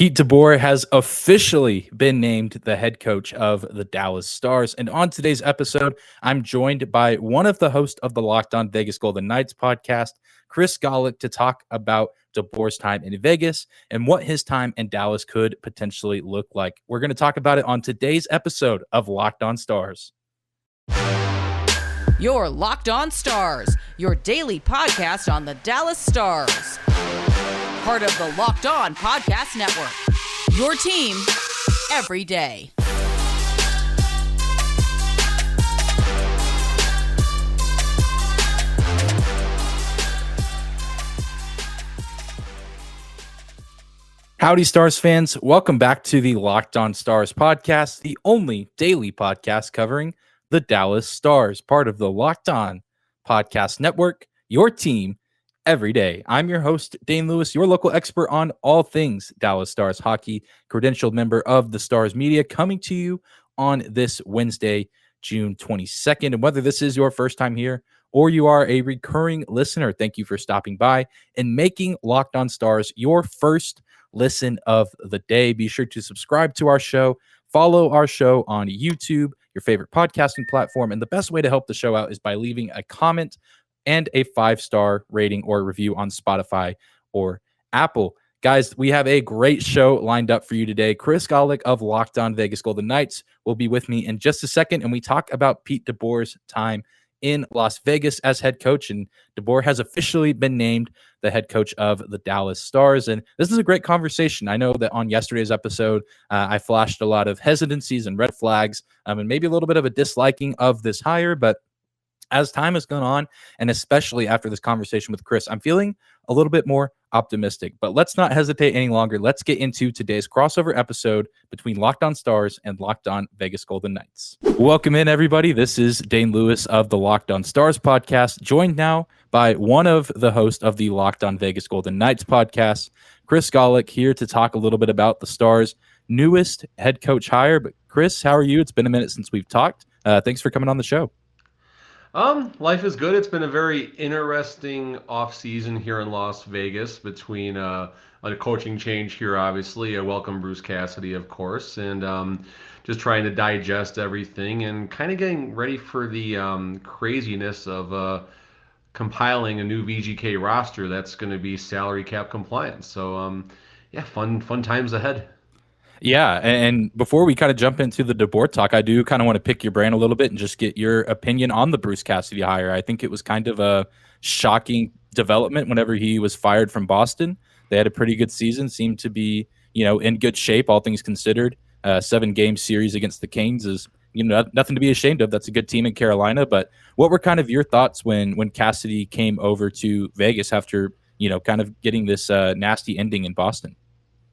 Pete DeBoer has officially been named the head coach of the Dallas Stars. And on today's episode, I'm joined by one of the hosts of the Locked On Vegas Golden Knights podcast, Chris Gawlik, to talk about DeBoer's time in Vegas and what his time in Dallas could potentially look like. We're going to talk about it on today's episode of Locked On Stars. Your Locked On Stars, your daily podcast on the Dallas Stars. Part of the Locked On Podcast Network. Your team every day. Howdy, Stars fans. Welcome back to the Locked On Stars podcast, the only daily podcast covering the Dallas Stars, part of the Locked On Podcast Network, your team every day. I'm your host, Dane Lewis, your local expert on all things Dallas Stars hockey, credentialed member of the Stars Media, coming to you on this Wednesday, June 22nd. And whether this is your first time here or you are a recurring listener, thank you for stopping by and making Locked On Stars your first listen of the day. Be sure to subscribe to our show, follow our show on YouTube, your favorite podcasting platform. And the best way to help the show out is by leaving a comment and a 5-star rating or review on Spotify or Apple. Guys, we have a great show lined up for you today. Chris Gawlik of Locked On Vegas Golden Knights will be with me in just a second, and we talk about Pete DeBoer's time in Las Vegas as head coach. And DeBoer has officially been named the head coach of the Dallas Stars. And this is a great conversation. I know that on yesterday's episode, I flashed a lot of hesitancies and red flags, and maybe a little bit of a disliking of this hire, but as time has gone on, and especially after this conversation with Chris, I'm feeling a little bit more optimistic. But let's not hesitate any longer. Let's get into today's crossover episode between Locked On Stars and Locked On Vegas Golden Knights. Welcome in, everybody. This is Dane Lewis of the Locked On Stars podcast, joined now by one of the hosts of the Locked On Vegas Golden Knights podcast, Chris Gawlik, here to talk a little bit about the Stars' newest head coach hire. But Chris, how are you? It's been a minute since we've talked. Thanks for coming on the show. Life is good. It's been a very interesting off-season here in Las Vegas between a coaching change here, obviously, a welcome Bruce Cassidy, of course, and just trying to digest everything and kind of getting ready for the craziness of compiling a new VGK roster that's going to be salary cap compliant. So, yeah, fun times ahead. Yeah, and before we kind of jump into the DeBoer talk, I do kind of want to pick your brain a little bit and just get your opinion on the Bruce Cassidy hire. I think it was kind of a shocking development whenever he was fired from Boston. They had a pretty good season, seemed to be, in good shape, all things considered. 7-game series against the Canes is, nothing to be ashamed of. That's a good team in Carolina. But what were kind of your thoughts when Cassidy came over to Vegas after, kind of getting this nasty ending in Boston?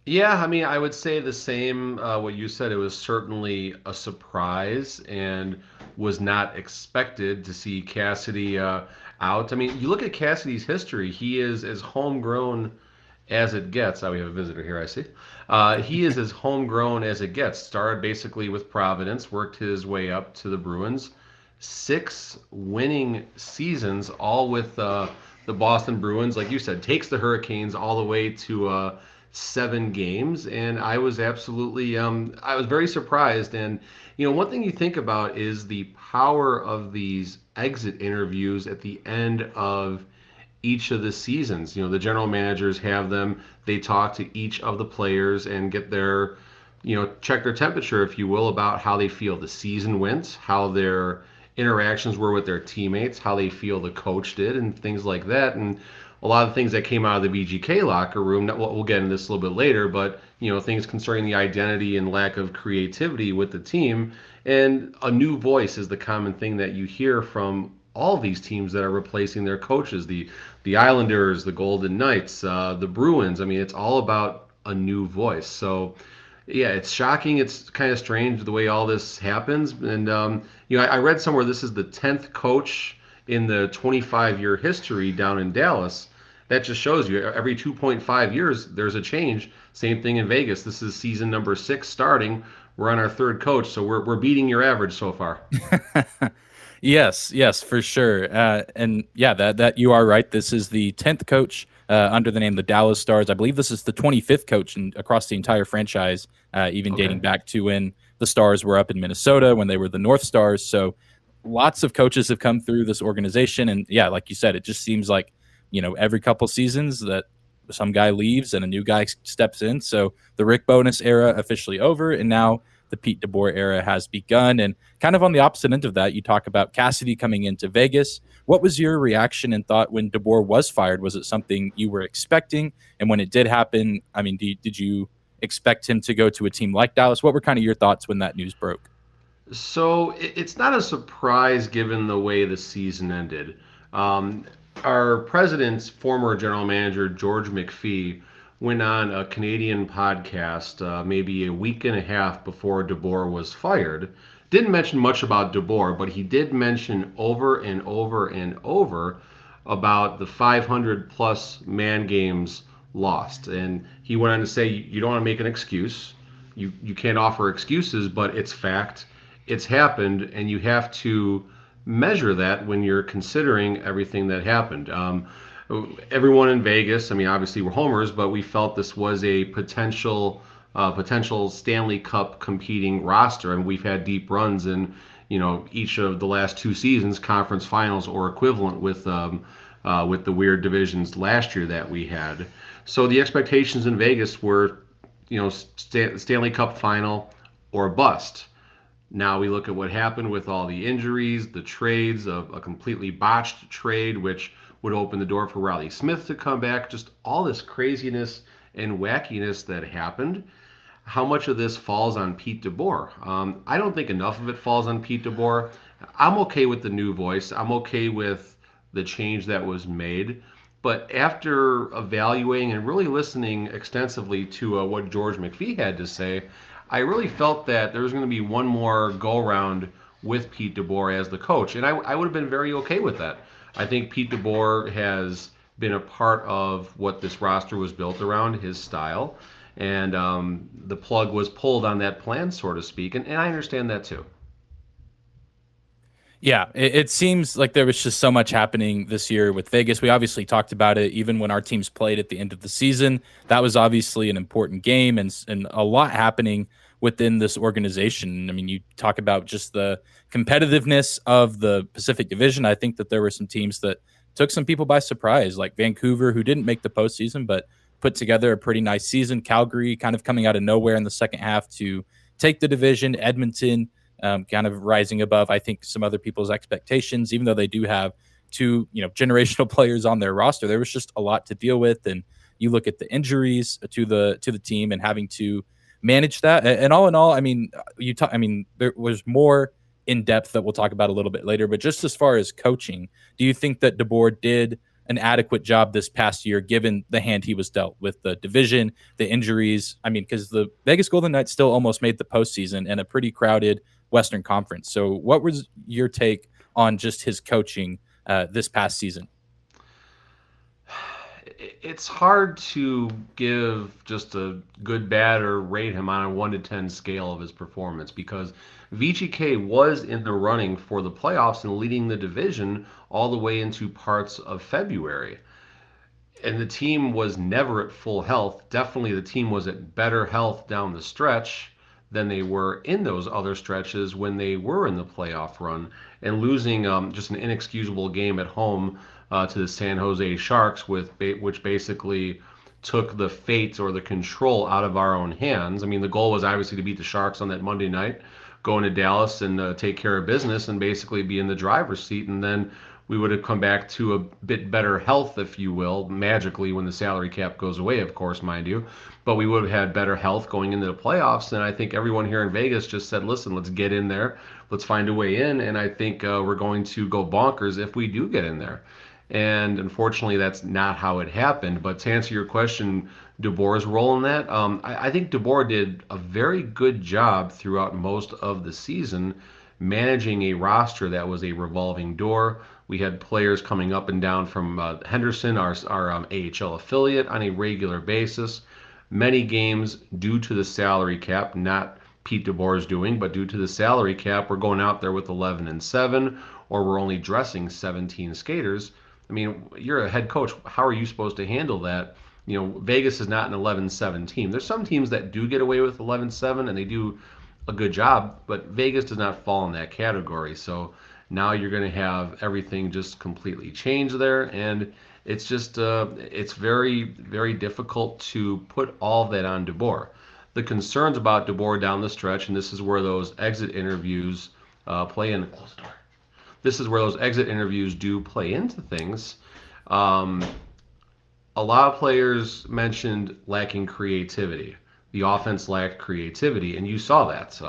Yeah, I mean, I would say the same, what you said. It was certainly a surprise and was not expected to see Cassidy out. I mean, you look at Cassidy's history, he is as homegrown as it gets. We have a visitor here, I see. He is as homegrown as it gets. Started basically with Providence, worked his way up to the Bruins. 6 winning seasons, all with the Boston Bruins. Like you said, takes the Hurricanes all the way to 7 games, and I was absolutely I was very surprised. And one thing you think about is the power of these exit interviews at the end of each of the seasons. The general managers have them, they talk to each of the players and get their check their temperature, if you will, about how they feel the season went, how their interactions were with their teammates, how they feel the coach did, and things like that. And a lot of things that came out of the VGK locker room, we'll get into this a little bit later, but things concerning the identity and lack of creativity with the team. And a new voice is the common thing that you hear from all these teams that are replacing their coaches, the Islanders, the Golden Knights, the Bruins. I mean, it's all about a new voice. So yeah, it's shocking. It's kind of strange the way all this happens. And I read somewhere this is the 10th coach in the 25-year history down in Dallas. That just shows you every 2.5 years there's a change. Same thing in Vegas. This is season number 6 starting. We're on our 3rd coach, so we're beating your average so far. Yes, for sure. And yeah, that you are right. This is the 10th coach under the name the Dallas Stars. I believe this is the 25th coach across the entire franchise, even dating back to when the Stars were up in Minnesota, when they were the North Stars. So lots of coaches have come through this organization. And yeah, like you said, it just seems like, every couple seasons that some guy leaves and a new guy steps in. So the Rick Bowness era officially over, and now the Pete DeBoer era has begun. And kind of on the opposite end of that, you talk about Cassidy coming into Vegas. What was your reaction and thought when DeBoer was fired? Was it something you were expecting? And when it did happen, I mean, did you expect him to go to a team like Dallas? What were kind of your thoughts when that news broke? So it's not a surprise given the way the season ended. Our president's former general manager, George McPhee, went on a Canadian podcast maybe a week and a half before DeBoer was fired. Didn't mention much about DeBoer, but he did mention over and over and over about the 500 plus man games lost. And he went on to say, you don't want to make an excuse. You can't offer excuses, but it's fact. It's happened, and you have to measure that when you're considering everything that happened. Everyone in Vegas, I mean, obviously we're homers, but we felt this was a potential Stanley Cup competing roster, and we've had deep runs in each of the last two seasons, conference finals or equivalent with the weird divisions last year that we had. So the expectations in Vegas were Stanley Cup final or bust. Now we look at what happened with all the injuries, the trades, of a completely botched trade, which would open the door for Riley Smith to come back. Just all this craziness and wackiness that happened. How much of this falls on Pete DeBoer? I don't think enough of it falls on Pete DeBoer. I'm okay with the new voice. I'm okay with the change that was made. But after evaluating and really listening extensively to what George McPhee had to say, I really felt that there was going to be one more go-around with Pete DeBoer as the coach, and I would have been very okay with that. I think Pete DeBoer has been a part of what this roster was built around, his style, and the plug was pulled on that plan, so to speak, and I understand that too. Yeah, it seems like there was just so much happening this year with Vegas. We obviously talked about it even when our teams played at the end of the season. That was obviously an important game and a lot happening within this organization. I mean, you talk about just the competitiveness of the Pacific Division. I think that there were some teams that took some people by surprise, like Vancouver, who didn't make the postseason, but put together a pretty nice season. Calgary kind of coming out of nowhere in the second half to take the division. Edmonton kind of rising above, I think, some other people's expectations, even though they do have two, generational players on their roster. There was just a lot to deal with. And you look at the injuries to the team and having to manage that. And all in all, I mean, there was more in depth that we'll talk about a little bit later, but just as far as coaching, do you think that DeBoer did an adequate job this past year, given the hand he was dealt with the division, the injuries? I mean, because the Vegas Golden Knights still almost made the postseason and a pretty crowded Western Conference. So what was your take on just his coaching this past season? It's hard to give just a good, bad, or rate him on a 1 to 10 scale of his performance, because VGK was in the running for the playoffs and leading the division all the way into parts of February. And the team was never at full health. Definitely the team was at better health down the stretch than they were in those other stretches when they were in the playoff run, and losing just an inexcusable game at home to the San Jose Sharks, which basically took the fate or the control out of our own hands. I mean, the goal was obviously to beat the Sharks on that Monday night, go into Dallas and take care of business and basically be in the driver's seat, and then we would have come back to a bit better health, if you will, magically when the salary cap goes away, of course, mind you. But we would have had better health going into the playoffs. And I think everyone here in Vegas just said, listen, let's get in there. Let's find a way in. And I think we're going to go bonkers if we do get in there. And unfortunately, that's not how it happened. But to answer your question, DeBoer's role in that, I think DeBoer did a very good job throughout most of the season managing a roster that was a revolving door. We had players coming up and down from Henderson, our AHL affiliate, on a regular basis. Many games due to the salary cap, not Pete DeBoer's doing, but due to the salary cap, we're going out there with 11-7, or we're only dressing 17 skaters. I mean, you're a head coach. How are you supposed to handle that? Vegas is not an 11-7 team. There's some teams that do get away with 11-7 and they do a good job, but Vegas does not fall in that category. So now you're going to have everything just completely changed there, and it's just it's very very difficult to put all of that on DeBoer. The concerns about DeBoer down the stretch, and this is where those exit interviews play in. Close the door. This is where those exit interviews do play into things. Um, a lot of players mentioned lacking creativity. The offense lacked creativity, and you saw that.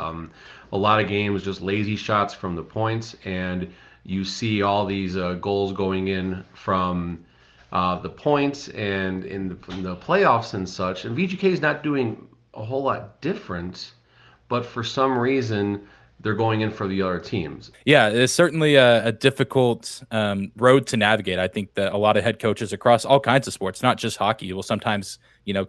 A lot of games, just lazy shots from the points, and you see all these goals going in from the points and in the playoffs and such. And VGK is not doing a whole lot different, but for some reason, they're going in for the other teams. Yeah, it's certainly a difficult road to navigate. I think that a lot of head coaches across all kinds of sports, not just hockey, will sometimes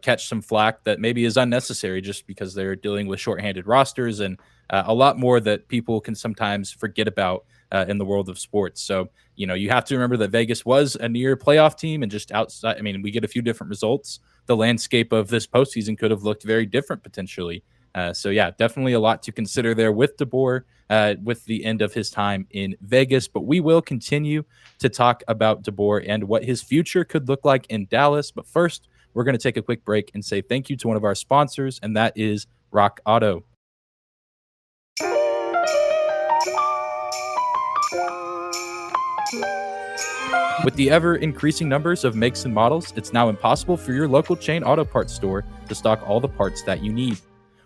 catch some flack that maybe is unnecessary just because they're dealing with shorthanded rosters and a lot more that people can sometimes forget about in the world of sports. So you have to remember that Vegas was a near playoff team, and just outside. I mean, we get a few different results. The landscape of this postseason could have looked very different potentially. So yeah, definitely a lot to consider there with DeBoer, with the end of his time in Vegas. But we will continue to talk about DeBoer and what his future could look like in Dallas. But first, we're going to take a quick break and say thank you to one of our sponsors, and that is Rock Auto. With the ever-increasing numbers of makes and models, it's now impossible for your local chain auto parts store to stock all the parts that you need.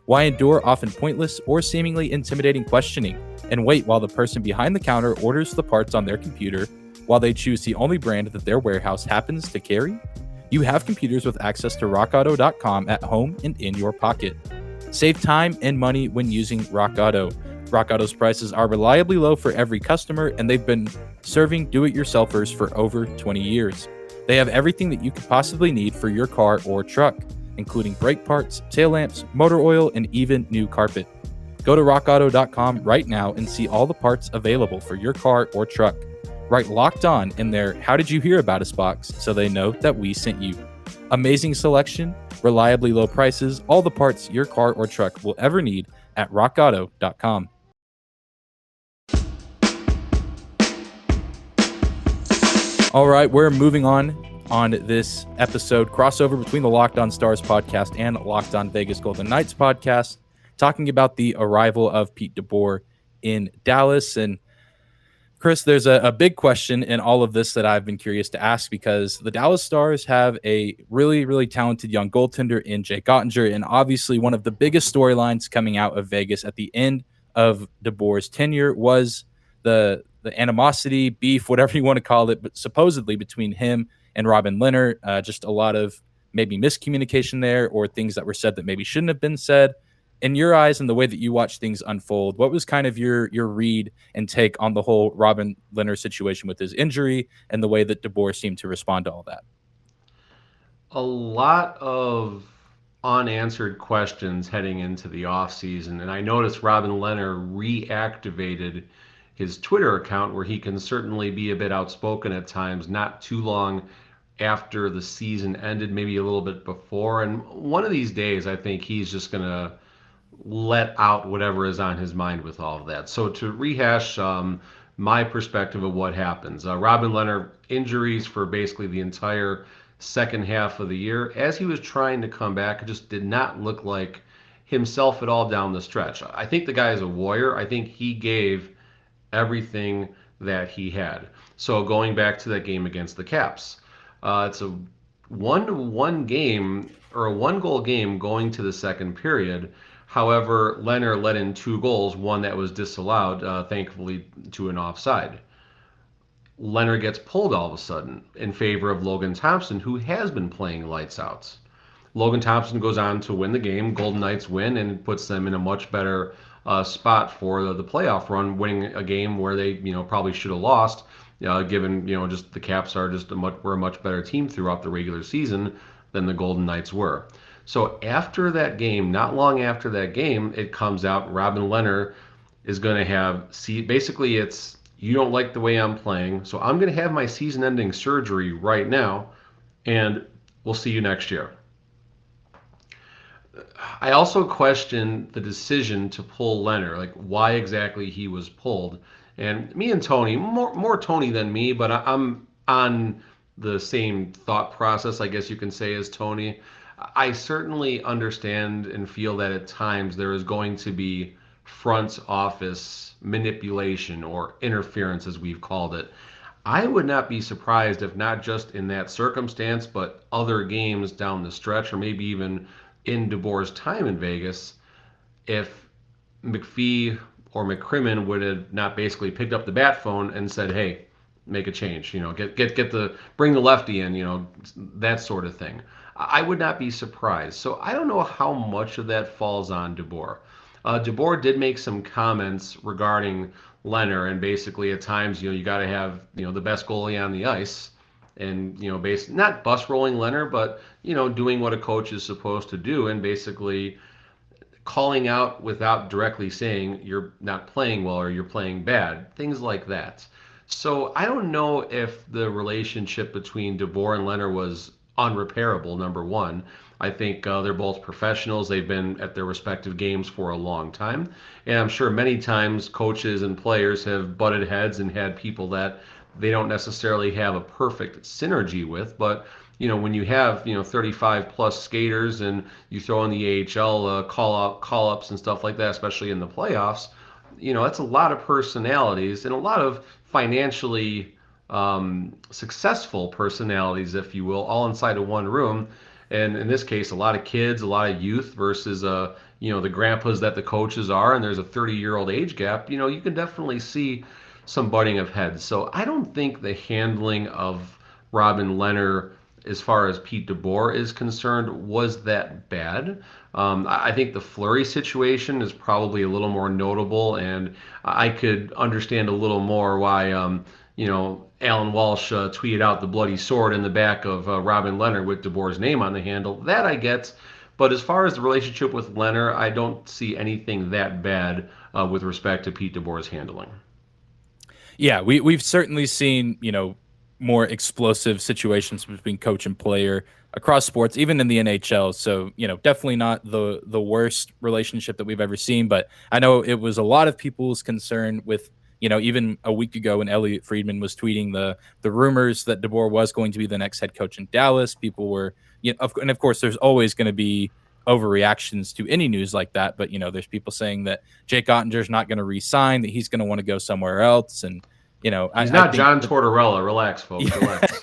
Why endure often pointless or seemingly intimidating questioning and wait while the person behind the counter orders the parts on their computer while they choose the only brand that their warehouse happens to carry? You have computers with access to rockauto.com at home and in your pocket. Save time and money when using Rock Auto. Rock Auto's prices are reliably low for every customer, and they've been serving do-it-yourselfers for over 20 years. They have everything that you could possibly need for your car or truck, including brake parts, tail lamps, motor oil, and even new carpet. Go to rockauto.com right now and see all the parts available for your car or truck. Write Locked On in their How Did You Hear About Us box so they know that we sent you. Amazing selection, reliably low prices, all the parts your car or truck will ever need at rockauto.com. All right, we're moving on this episode, crossover between the Locked On Stars podcast and Locked On Vegas Golden Knights podcast, talking about the arrival of Pete DeBoer in Dallas. And Chris, there's a big question in all of this that I've been curious to ask, because the Dallas Stars have a really, really talented young goaltender in Jake Ottinger, and obviously one of the biggest storylines coming out of Vegas at the end of DeBoer's tenure was the animosity, beef, whatever you want to call it, but supposedly between him and Robin Lehner. Just a lot of maybe miscommunication there, or things that were said that maybe shouldn't have been said. In your eyes and the way that you watch things unfold, what was kind of your read and take on the whole Robin Lehner situation with his injury and the way that DeBoer seemed to respond to all that? A lot of unanswered questions heading into the offseason, and I noticed Robin Lehner reactivated his Twitter account, where he can certainly be a bit outspoken at times, not too long after the season ended, maybe a little bit before. And one of these days, I think he's just going to let out whatever is on his mind with all of that. So to rehash my perspective of what happens, Robin Lehner, injuries for basically the entire second half of the year. As he was trying to come back, it just did not look like himself at all down the stretch. I think the guy is a warrior. I think he gave everything that he had. So going back to that game against the Caps, it's a 1-1 game, or a 1-goal game going to the second period. However, Lehner let in 2 goals, one that was disallowed, thankfully, to an offside. Lehner gets pulled all of a sudden in favor of Logan Thompson, who has been playing lights out. Logan Thompson goes on to win the game. Golden Knights win, and it puts them in a much better spot for the playoff run, winning a game where they probably should have lost, given just the Caps are just were a much better team throughout the regular season than the Golden Knights were. So after that game, not long after that game, it comes out Robin Lehner is going to have basically it's you don't like the way I'm playing, so I'm going to have my season-ending surgery right now, and we'll see you next year. I also question the decision to pull Lehner, like why exactly he was pulled. And me and Tony, more Tony than me, but I'm on the same thought process, I guess you can say, as Tony. I certainly understand and feel that at times there is going to be front office manipulation or interference, as we've called it. I would not be surprised if not just in that circumstance, but other games down the stretch, or maybe even in DeBoer's time in Vegas, if McPhee or McCrimmon would have not basically picked up the bat phone and said, "Hey, make a change. Bring the lefty in. That sort of thing." I would not be surprised. So I don't know how much of that falls on DeBoer. DeBoer did make some comments regarding Lehner, and basically at times, you got to have the best goalie on the ice, and not bus rolling Lehner, but doing what a coach is supposed to do, and basically calling out without directly saying you're not playing well or you're playing bad, things like that. So I don't know if the relationship between DeBoer and Lehner was unrepairable. Number one, I think they're both professionals. They've been at their respective games for a long time, and I'm sure many times coaches and players have butted heads and had people that they don't necessarily have a perfect synergy with. But when you have 35 plus skaters and you throw in the AHL call ups and stuff like that, especially in the playoffs, that's a lot of personalities and a lot of financially successful personalities, if you will, all inside of one room. And in this case, a lot of kids, a lot of youth versus the grandpas that the coaches are, and there's a 30-year-old age gap. You can definitely see some butting of heads. So I don't think the handling of Robin Lehner, as far as Pete DeBoer is concerned, was that bad. I think the Fleury situation is probably a little more notable, and I could understand a little more why, Alan Walsh tweeted out the bloody sword in the back of Robin Lehner with DeBoer's name on the handle. That I get. But as far as the relationship with Lehner, I don't see anything that bad with respect to Pete DeBoer's handling. Yeah, we've certainly seen, more explosive situations between coach and player across sports, even in the NHL. So, definitely not the worst relationship that we've ever seen. But I know it was a lot of people's concern with, even a week ago when Elliot Friedman was tweeting the rumors that DeBoer was going to be the next head coach in Dallas. People were, and of course, there's always going to be overreactions to any news like that. But, there's people saying that Jake Ottinger's not going to re-sign, that he's going to want to go somewhere else. And, he's not John Tortorella. Relax, folks. Relax.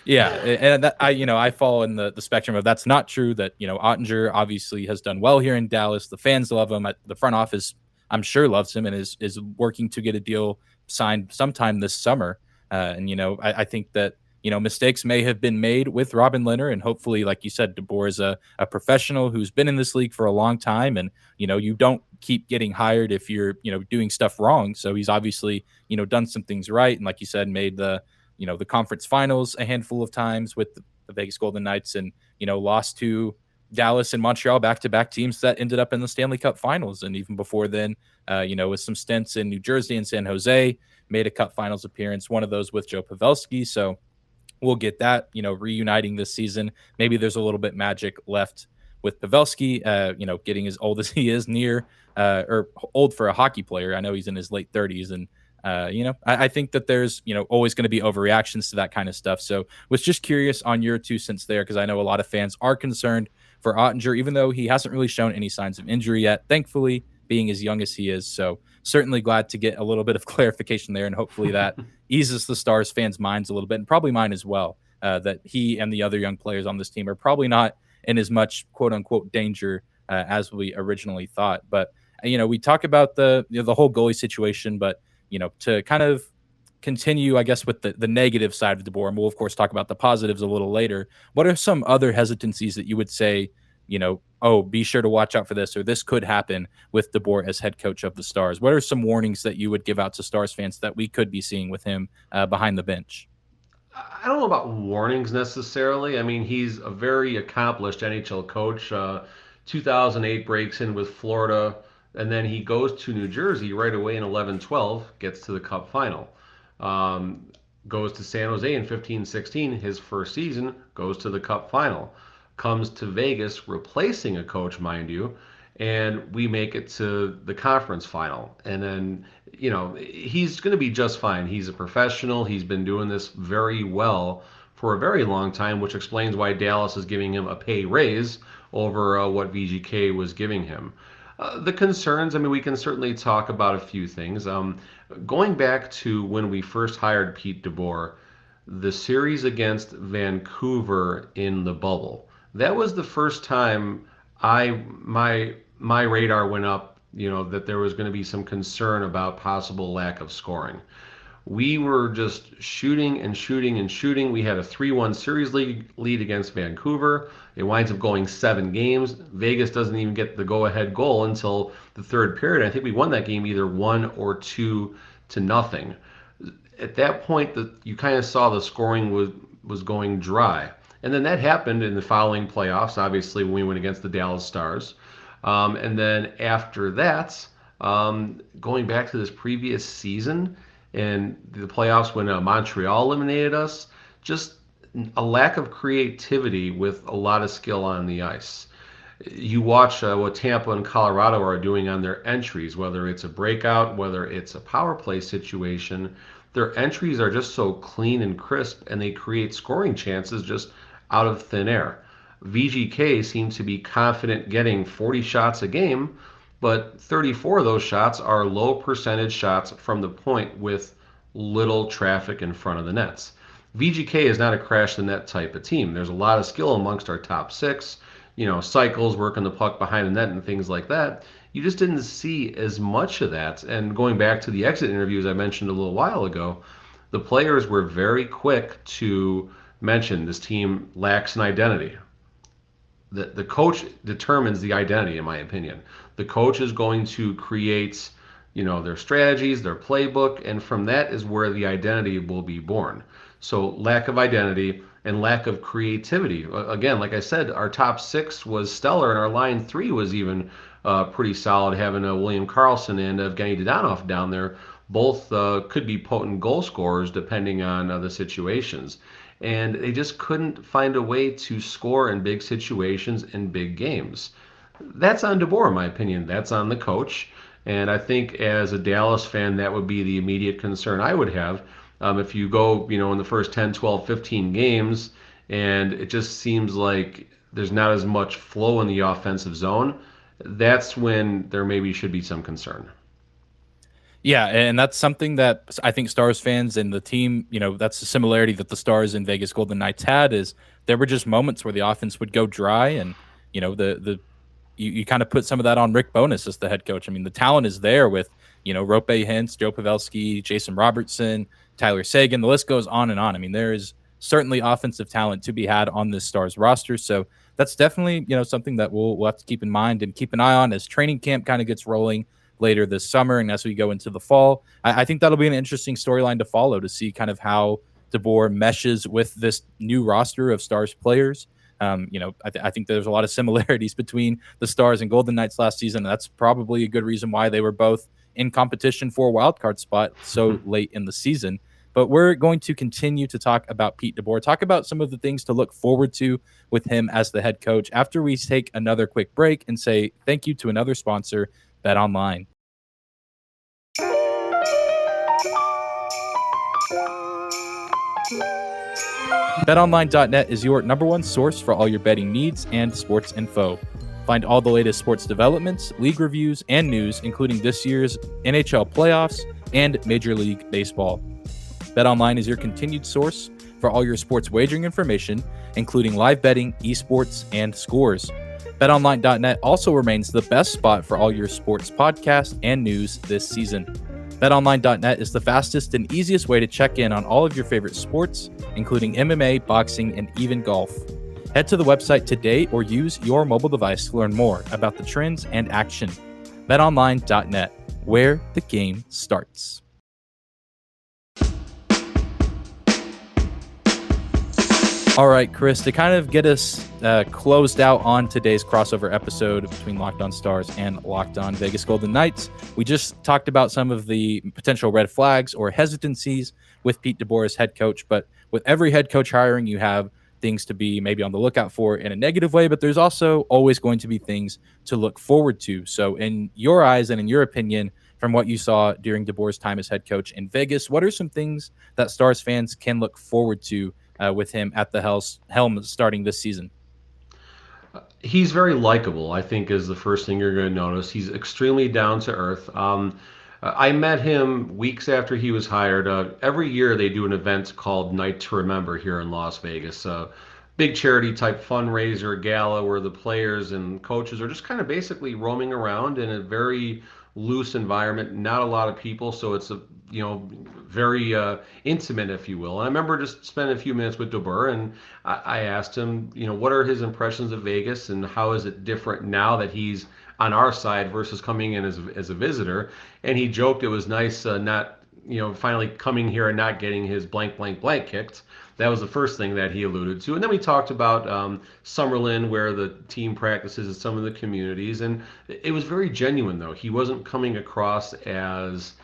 Yeah, and that I fall in the spectrum of that's not true. That Ottinger obviously has done well here in Dallas. The fans love him. The front office, I'm sure, loves him and is working to get a deal signed sometime this summer. And I think that mistakes may have been made with Robin Lehner, and hopefully, like you said, DeBoer is a professional who's been in this league for a long time, and you don't keep getting hired if you're doing stuff wrong. So he's obviously done some things right, and like you said, made the conference finals a handful of times with the Vegas Golden Knights, and lost to Dallas and Montreal, back-to-back teams that ended up in the Stanley Cup finals. And even before then, with some stints in New Jersey and San Jose, made a Cup finals appearance, one of those with Joe Pavelski. So we'll get that, reuniting this season. Maybe there's a little bit magic left with Pavelski, getting as old as he is, or old for a hockey player. I know he's in his late 30s, and I think that there's, always going to be overreactions to that kind of stuff. So was just curious on your 2 cents there, because I know a lot of fans are concerned for Ottinger, even though he hasn't really shown any signs of injury yet, thankfully, being as young as he is. So certainly glad to get a little bit of clarification there, and hopefully that eases the Stars fans' minds a little bit, and probably mine as well, that he and the other young players on this team are probably not in as much quote-unquote danger as we originally thought. But, we talk about the whole goalie situation, but to kind of continue, I guess, with the negative side of DeBoer, and we'll, of course, talk about the positives a little later. What are some other hesitancies that you would say, be sure to watch out for this, or this could happen with DeBoer as head coach of the Stars? What are some warnings that you would give out to Stars fans that we could be seeing with him behind the bench? I don't know about warnings necessarily. I mean, he's a very accomplished NHL coach. 2008 breaks in with Florida. And then he goes to New Jersey right away in 11-12, gets to the Cup final. Goes to San Jose in 15-16, his first season, goes to the Cup final. Comes to Vegas, replacing a coach, mind you, and we make it to the conference final. And then, he's going to be just fine. He's a professional. He's been doing this very well for a very long time, which explains why Dallas is giving him a pay raise over what VGK was giving him. The concerns, we can certainly talk about a few things. Going back to when we first hired Pete DeBoer, the series against Vancouver in the bubble, that was the first time my radar went up, that there was going to be some concern about possible lack of scoring. We were just shooting and shooting and shooting. We had a 3-1 series lead against Vancouver. It winds up going 7 games. Vegas doesn't even get the go-ahead goal until the third period. I think we won that game either 1 or 2-0. At that point, you kind of saw the scoring was going dry. And then that happened in the following playoffs, obviously, when we went against the Dallas Stars. And then after that, going back to this previous season, and the playoffs when Montreal eliminated us, just a lack of creativity with a lot of skill on the ice. You watch what Tampa and Colorado are doing on their entries, whether it's a breakout, whether it's a power play situation, their entries are just so clean and crisp, and they create scoring chances just out of thin air. VGK seems to be confident getting 40 shots a game, but 34 of those shots are low percentage shots from the point with little traffic in front of the nets. VGK is not a crash the net type of team. There's a lot of skill amongst our top 6, cycles, working the puck behind the net and things like that. You just didn't see as much of that. And going back to the exit interviews I mentioned a little while ago, the players were very quick to mention this team lacks an identity. The coach determines the identity, in my opinion. The coach is going to create, their strategies, their playbook, and from that is where the identity will be born. So lack of identity and lack of creativity. Again, like I said, our top 6 was stellar, and our line 3 was even pretty solid, having William Karlsson and Evgeny Dadonov down there. Both could be potent goal scorers depending on the situations. And they just couldn't find a way to score in big situations in big games. That's on DeBoer, in my opinion. That's on the coach. And I think as a Dallas fan, that would be the immediate concern I would have. If you go, in the first 10, 12, 15 games, and it just seems like there's not as much flow in the offensive zone, that's when there maybe should be some concern. Yeah, and that's something that I think Stars fans and the team, that's the similarity that the Stars and Vegas Golden Knights had, is there were just moments where the offense would go dry, and you kind of put some of that on Rick Bowness as the head coach. The talent is there with Rope Hintz, Joe Pavelski, Jason Robertson, Tyler Seguin. The list goes on and on. There is certainly offensive talent to be had on this Stars roster, so that's definitely something that we'll have to keep in mind and keep an eye on as training camp kind of gets rolling later this summer and as we go into the fall. I think that'll be an interesting storyline to follow, to see kind of how DeBoer meshes with this new roster of Stars players. I think there's a lot of similarities between the Stars and Golden Knights last season. And that's probably a good reason why they were both in competition for a wild card spot so late in the season. But we're going to continue to talk about Pete DeBoer, talk about some of the things to look forward to with him as the head coach after we take another quick break and say thank you to another sponsor, BetOnline. BetOnline.net is your number one source for all your betting needs and sports info. Find all the latest sports developments, league reviews, and news, including this year's NHL playoffs and Major League Baseball. BetOnline is your continued source for all your sports wagering information, including live betting, esports, and scores. BetOnline.net also remains the best spot for all your sports podcasts and news this season. BetOnline.net is the fastest and easiest way to check in on all of your favorite sports, including MMA, boxing, and even golf. Head to the website today or use your mobile device to learn more about the trends and action. BetOnline.net, where the game starts. All right, Chris, to kind of get us closed out on today's crossover episode between Locked On Stars and Locked On Vegas Golden Knights, we just talked about some of the potential red flags or hesitancies with Pete DeBoer as head coach. But with every head coach hiring, you have things to be maybe on the lookout for in a negative way, but there's also always going to be things to look forward to. So in your eyes and in your opinion, from what you saw during DeBoer's time as head coach in Vegas, what are some things that Stars fans can look forward to with him at the helm starting this season? He's very likable, I think, is the first thing you're going to notice. He's extremely down to earth. I met him weeks after he was hired. Every year they do an event called Night to Remember here in Las Vegas. Big charity type fundraiser gala where the players and coaches are just kind of basically roaming around in a very loose environment, not a lot of people, so it's a very intimate, if you will. And I remember just spending a few minutes with DeBoer, and I asked him, what are his impressions of Vegas, and how is it different now that he's on our side versus coming in as a visitor? And he joked it was nice not finally coming here and not getting his blank blank blank kicked. That was the first thing that he alluded to. And then we talked about Summerlin, where the team practices in some of the communities. And it was very genuine, though. He wasn't coming across as,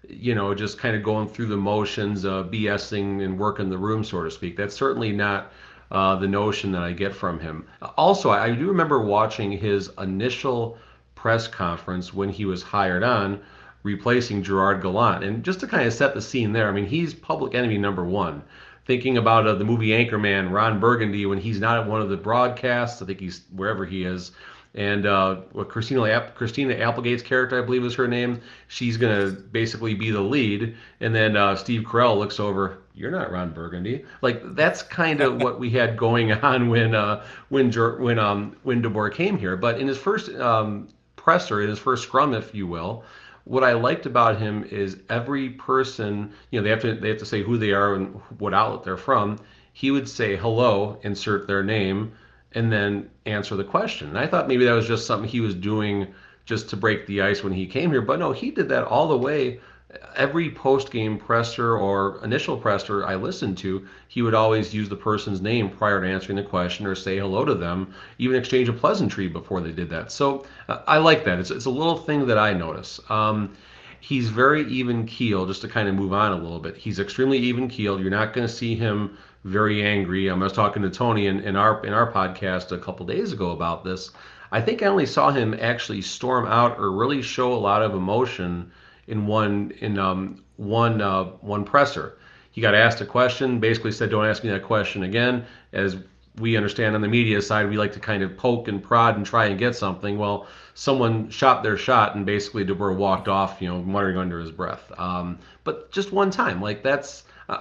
just kind of going through the motions, BSing and working the room, so to speak. That's certainly not the notion that I get from him. Also, I do remember watching his initial press conference when he was hired on, replacing Gerard Gallant. And just to kind of set the scene there, I mean, he's public enemy number one. Thinking about the movie Anchorman, Ron Burgundy, when he's not at one of the broadcasts, I think he's wherever he is. And Christina Applegate's character, I believe is her name, she's going to basically be the lead. And then Steve Carell looks over, you're not Ron Burgundy. Like, that's kind of what we had going on when DeBoer came here. But in his first presser, in his first scrum, if you will, what I liked about him is every person, they have to say who they are and what outlet they're from. He would say hello, insert their name, and then answer the question. And I thought maybe that was just something he was doing just to break the ice when he came here. But no, he did that all the way. Every post-game presser or initial presser I listened to, he would always use the person's name prior to answering the question or say hello to them, even exchange a pleasantry before they did that. So I like that. It's a little thing that I notice. He's very even-keeled, just to kind of move on a little bit. He's extremely even-keeled. You're not going to see him very angry. I was talking to Tony in our podcast a couple days ago about this. I think I only saw him actually storm out or really show a lot of emotion in one presser. He got asked a question, basically said, "Don't ask me that question again." As we understand on the media side, we like to kind of poke and prod and try and get something. Well, someone shot their shot, and basically DeBoer walked off, muttering under his breath. But just one time,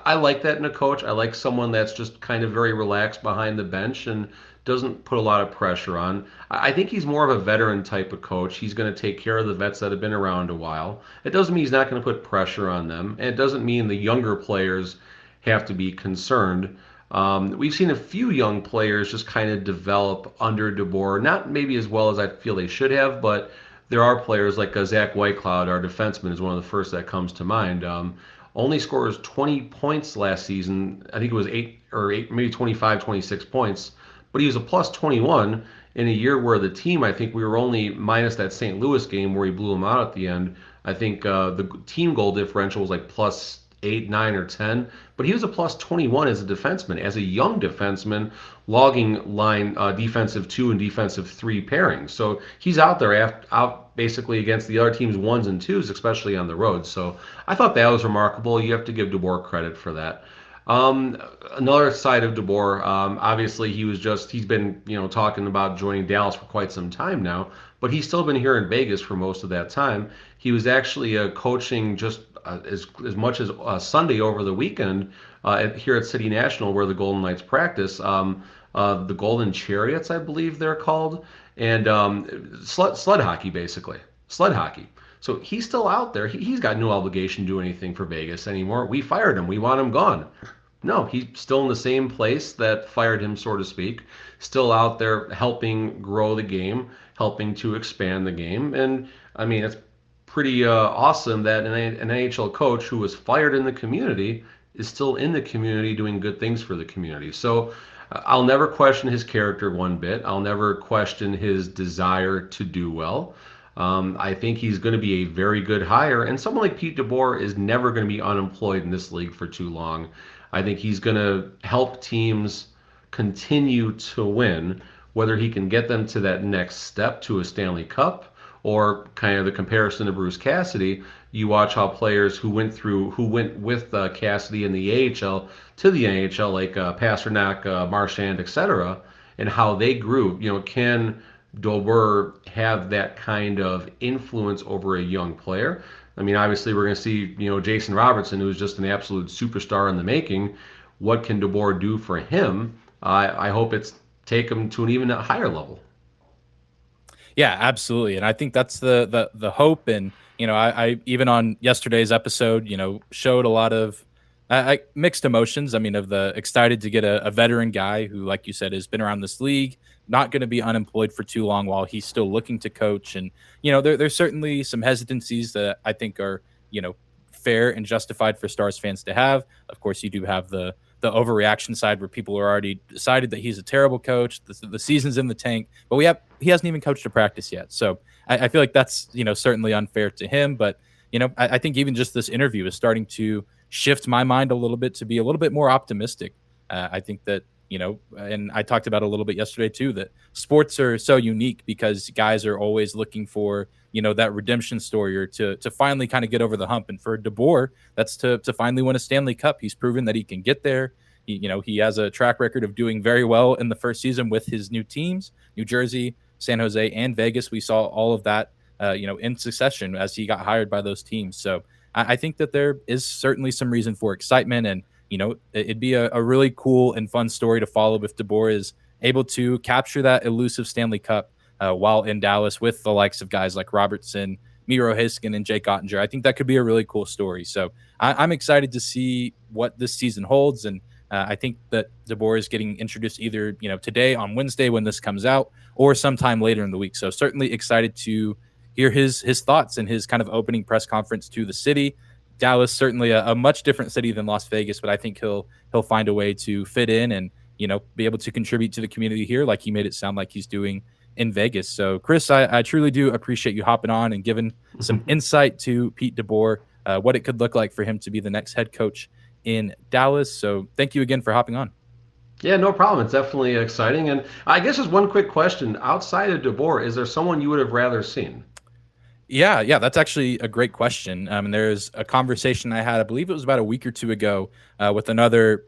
I like that in a coach. I like someone that's just kind of very relaxed behind the bench and doesn't put a lot of pressure on. I think he's more of a veteran type of coach. He's going to take care of the vets that have been around a while. It doesn't mean he's not going to put pressure on them, and it doesn't mean the younger players have to be concerned. We've seen a few young players just kind of develop under DeBoer, not maybe as well as I feel they should have, but there are players like Zach Whitecloud, our defenseman, is one of the first that comes to mind. Only scores 20 points last season. I think it was 8, maybe 25, 26 points. But he was a plus 21 in a year where the team, I think we were only minus that St. Louis game where he blew them out at the end. I think the team goal differential was like plus 8, 9, or 10. But he was a plus 21 as a defenseman, as a young defenseman, logging line defensive 2 and defensive 3 pairings. So he's out there out basically against the other team's 1s and 2s, especially on the road. So I thought that was remarkable. You have to give DeBoer credit for that. Another side of DeBoer, obviously he's been, talking about joining Dallas for quite some time now, but he's still been here in Vegas for most of that time. He was actually coaching just as much as Sunday over the weekend here at City National, where the Golden Knights practice, the Golden Chariots, I believe they're called, and sled hockey, basically. Sled hockey. So he's still out there. He's got no obligation to do anything for Vegas anymore. We fired him. We want him gone. No, he's still in the same place that fired him, so to speak. Still out there helping grow the game, helping to expand the game. And, I mean, it's pretty awesome that an NHL coach who was fired in the community is still in the community doing good things for the community. So I'll never question his character one bit. I'll never question his desire to do well. I think he's going to be a very good hire, and someone like Pete DeBoer is never going to be unemployed in this league for too long. I think he's going to help teams continue to win, whether he can get them to that next step to a Stanley Cup or kind of the comparison to Bruce Cassidy. You watch how players who went with Cassidy in the AHL to the NHL, like Pasternak, Marchand, etc., and how they grew. Can Dober have that kind of influence over a young player? I mean, obviously, we're going to see, Jason Robertson, who's just an absolute superstar in the making. What can DeBoer do for him? I hope it's take him to an even higher level. Yeah, absolutely. And I think that's the hope. And, I even on yesterday's episode, showed a lot of mixed emotions. I mean, of the excited to get a veteran guy who, like you said, has been around this league, not going to be unemployed for too long while he's still looking to coach. And, there's certainly some hesitancies that I think are, fair and justified for Stars fans to have. Of course, you do have the overreaction side where people are already decided that he's a terrible coach. The season's in the tank, but he hasn't even coached a practice yet. So I feel like that's, certainly unfair to him. But, I think even just this interview is starting to shift my mind a little bit to be a little bit more optimistic. I think that, and I talked about a little bit yesterday too, that sports are so unique because guys are always looking for, that redemption story or to finally kind of get over the hump. And for DeBoer, that's to finally win a Stanley Cup. He's proven that he can get there. He has a track record of doing very well in the first season with his new teams, New Jersey, San Jose, and Vegas. We saw all of that, in succession as he got hired by those teams. So I think that there is certainly some reason for excitement, and it'd be a really cool and fun story to follow if DeBoer is able to capture that elusive Stanley Cup while in Dallas with the likes of guys like Robertson, Miro Heiskanen, and Jake Ottinger. I think that could be a really cool story. So I'm excited to see what this season holds, and I think that DeBoer is getting introduced either today on Wednesday when this comes out or sometime later in the week. So certainly excited to hear his thoughts and his kind of opening press conference to the city. Dallas, certainly a much different city than Las Vegas, but I think he'll find a way to fit in and be able to contribute to the community here like he made it sound like he's doing in Vegas. So Chris, I truly do appreciate you hopping on and giving some insight to Pete DeBoer, what it could look like for him to be the next head coach in Dallas. So thank you again for hopping on. Yeah, no problem. It's definitely exciting. And I guess just one quick question. Outside of DeBoer, is there someone you would have rather seen? Yeah, that's actually a great question. And there's a conversation I had, I believe it was about a week or two ago, with another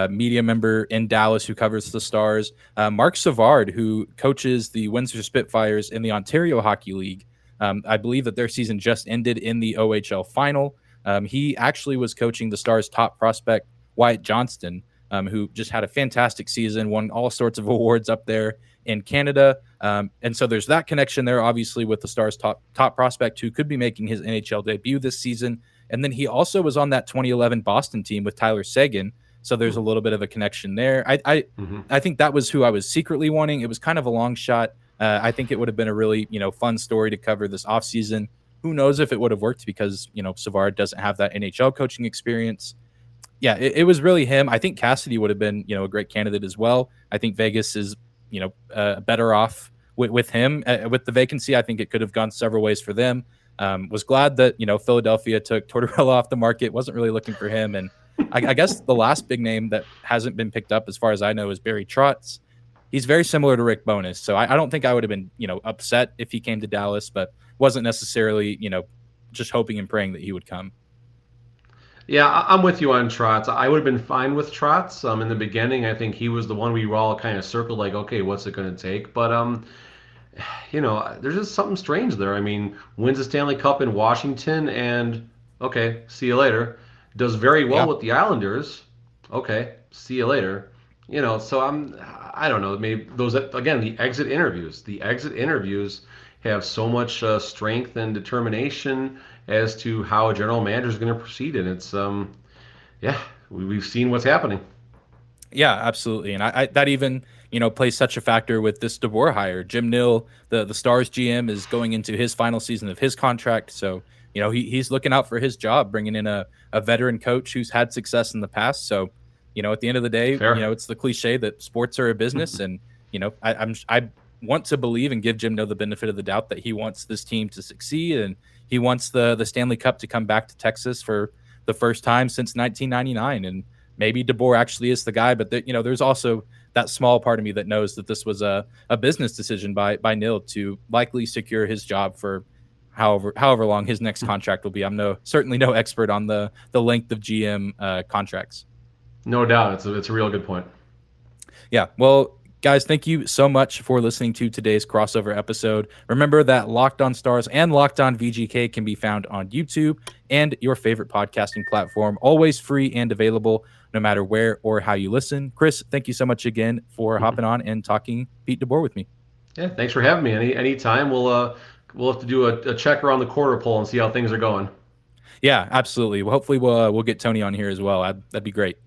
media member in Dallas who covers the Stars, Mark Savard, who coaches the Windsor Spitfires in the Ontario Hockey League. I believe that their season just ended in the OHL final. He actually was coaching the Stars' top prospect, Wyatt Johnston, who just had a fantastic season, won all sorts of awards up there in Canada. And so there's that connection there, obviously, with the Stars' top prospect who could be making his NHL debut this season. And then he also was on that 2011 Boston team with Tyler Seguin. So there's a little bit of a connection there. I think that was who I was secretly wanting. It was kind of a long shot. I think it would have been a really, fun story to cover this offseason. Who knows if it would have worked because, Savard doesn't have that NHL coaching experience. Yeah, it was really him. I think Cassidy would have been, a great candidate as well. I think Vegas is, better off with him. With the vacancy, I think it could have gone several ways for them. Was glad that, Philadelphia took Tortorella off the market. Wasn't really looking for him. And I guess the last big name that hasn't been picked up as far as I know is Barry Trotz. He's very similar to Rick Bowness. So I don't think I would have been, upset if he came to Dallas, but wasn't necessarily, just hoping and praying that he would come. Yeah, I'm with you on Trotz. I would have been fine with Trotz. In the beginning, I think he was the one we were all kind of circled like, okay, what's it going to take? But, there's just something strange there. I mean, wins a Stanley Cup in Washington and, okay, see you later. Does very well with the Islanders. Okay, see you later. So I don't know. Maybe those, again, the exit interviews. The exit interviews have so much strength and determination as to how a general manager is going to proceed. And it's, we've seen what's happening. Yeah, absolutely. And I that even, plays such a factor with this DeBoer hire. Jim Nill, the Stars GM, is going into his final season of his contract. So, he's looking out for his job, bringing in a veteran coach who's had success in the past. So At the end of the day, Fair. it's the cliche that sports are a business, and I want to believe and give Jim Neal the benefit of the doubt that he wants this team to succeed, and he wants the Stanley Cup to come back to Texas for the first time since 1999. And maybe DeBoer actually is the guy, but there's also that small part of me that knows that this was a business decision by Neal to likely secure his job for however long his next contract will be. I'm certainly no expert on the length of GM contracts. No doubt. It's a real good point. Yeah. Well, guys, thank you so much for listening to today's crossover episode. Remember that Locked On Stars and Locked On VGK can be found on YouTube and your favorite podcasting platform, always free and available no matter where or how you listen. Chris, thank you so much again for hopping on and talking Pete DeBoer with me. Yeah, thanks for having me. Anytime. We'll have to do a check around the quarter poll and see how things are going. Yeah, absolutely. Well, hopefully we'll get Tony on here as well. That'd be great.